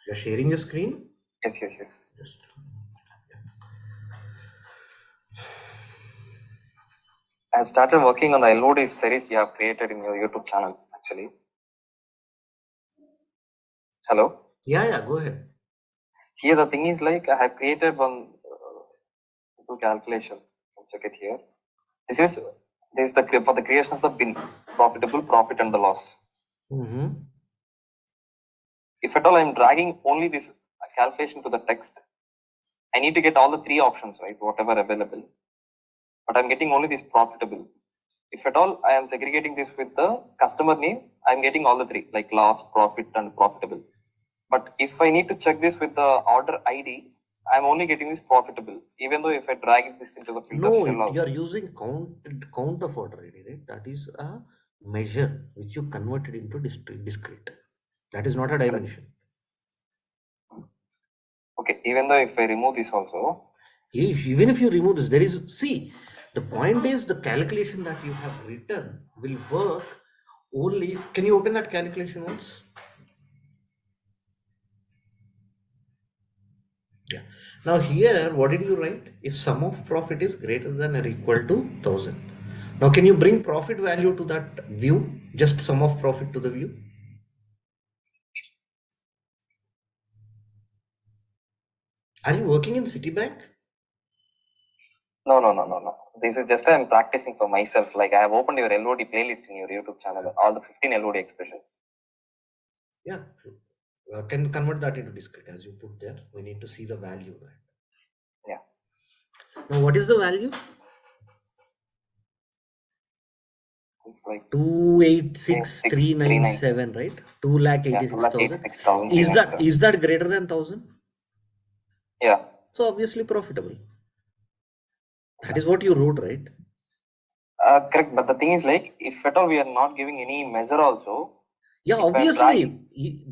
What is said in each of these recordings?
You're sharing your screen? Yes. Just I have started working on the LOD series you have created in your YouTube channel, actually. Hello? yeah, go ahead. Here the thing is like I have created one calculation. Check it here. This is the for the creation of the bin, profitable, profit and the loss. Mm-hmm. If at all I'm dragging only this calculation to the text, I need to get all the three options, right? Whatever available. But I'm getting only this profitable. If at all I am segregating this with the customer name, I'm getting all the three, like loss, profit, and profitable. But if I need to check this with the order ID, I'm only getting this profitable, even though if I drag this into the filter shell also. You're using count of order ID, right? That is a measure which you converted into discrete. That is not a dimension. Okay, even though if I remove this also, Even if you remove this, the point is the calculation that you have written will work only. Can you open that calculation once? Yeah. Now here, what did you write? If sum of profit is greater than or equal to 1000. Now can you bring profit value to that view? Just sum of profit to the view? Are you working in Citibank? no. This is just I'm practicing for myself. Like I have opened your LOD playlist in your YouTube channel, all the 15 LOD expressions. Yeah. Can convert that into discrete as you put there. We need to see the value, right? Yeah. Now what is the value? It's like 286,397, right? 2,86,000. Is that greater than 1000? Yeah. So obviously profitable. That is what you wrote, right? Correct. But the thing is like, if at all we are not giving any measure also. Yeah, obviously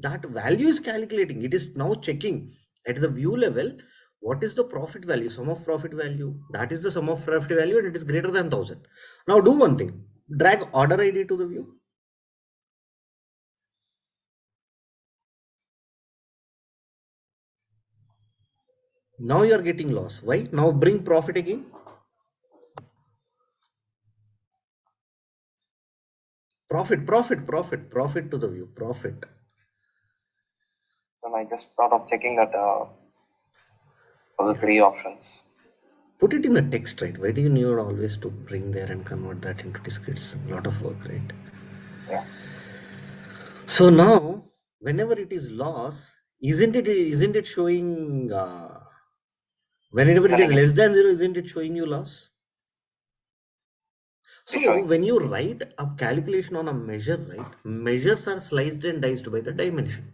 that value is calculating. It is now checking at the view level. What is the profit value? Sum of profit value. That is the sum of profit value and it is greater than 1000. Now do one thing. Drag order ID to the view. Now you are getting loss. Why? Now bring profit again. Profit to the view. Profit. And I just thought of checking that for the three options. Put it in the text, right? Why do you need always to bring there and convert that into discrete? It's a lot of work, right? Yeah. So now, whenever it is loss, isn't it showing whenever it is less than 0, isn't it showing you loss? So when you write a calculation on a measure, right, measures are sliced and diced by the dimension.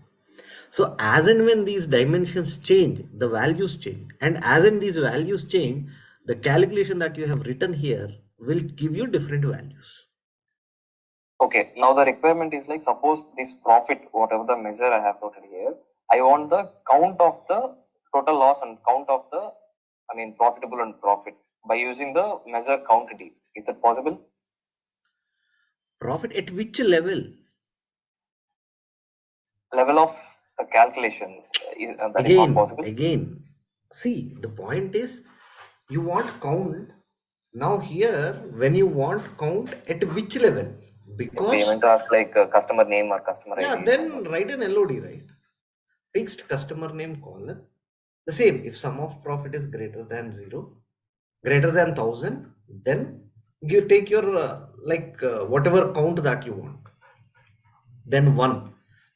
So as and when these dimensions change, the values change. And as and these values change, the calculation that you have written here will give you different values. Okay, now the requirement is like, suppose this profit, whatever the measure I have noted here, I want the count of the total loss and count of the, profitable and profit by using the measure quantity. Is that possible? Profit at which level? Level of the calculation is not possible. Again, see, the point is you want count. Now here, when you want count at which level? Because you want to ask like customer name or customer ID. Yeah, then write an LOD, right? Fixed customer name colon. The same, if sum of profit is greater than 0, greater than 1000, then you take your whatever count that you want. Then 1.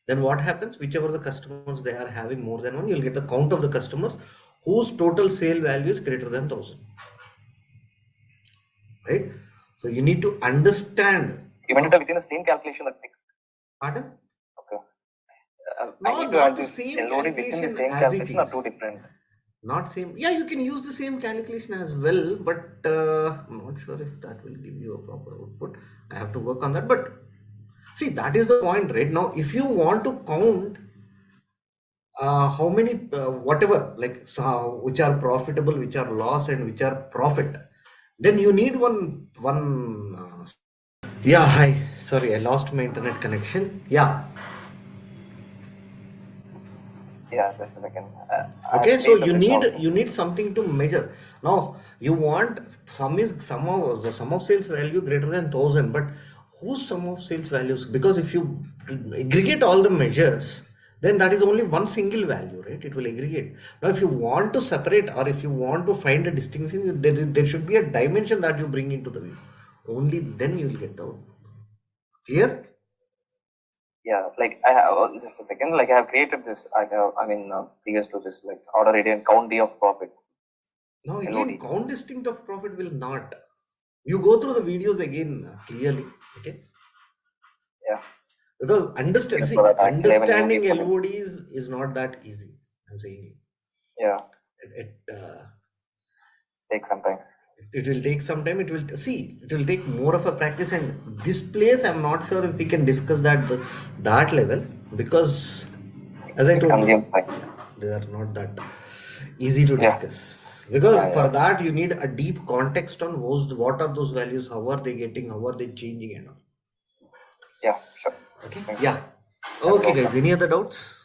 Then what happens? Whichever the customers they are having more than 1, you'll get the count of the customers whose total sale value is greater than 1000. Right? So you need to understand. You want it within the same calculation that fixed. Pardon? Okay. No, I need to not add the this same LOD within the same calculation as calculation it or is. two different? Not same. Yeah, you can use the same calculation as well, but I'm not sure if that will give you a proper output. I have to work on that. But see, that is the point, right? Now, if you want to count how many whatever which are profitable, which are loss, and which are profit, then you need one. Yeah, hi. Sorry, I lost my internet connection. Yeah. Yeah, just a second. Okay, I've so created this also. you need something to measure. Now you want sum of the sum of sales value greater than 1000, but whose sum of sales values? Because if you aggregate all the measures, then that is only one single value, right? It will aggregate. Now if you want to separate, or if you want to find a distinction, there should be a dimension that you bring into the view. Only then you will get out. Clear? Yeah, like I have just a second. Like I have created this. Previous to this, like order ID and count D of profit. Now LOD. again, count distinct of profit will not. You go through the videos again clearly, okay? Yeah. Because Yes, for that actually, I mean, you understanding need for LODs is not that easy. I'm saying yeah, take some time. it will take some time. It will take more of a practice. And this place, I'm not sure if we can discuss that level, because as I It told you, consumes time. they are not that easy to Yeah. discuss. Because Yeah, for yeah. that you need a deep context on what are those values, how are they getting, how are they changing, and all. Yeah, sure. Okay. Thanks. Yeah. That will Okay, work. guys. Any other doubts?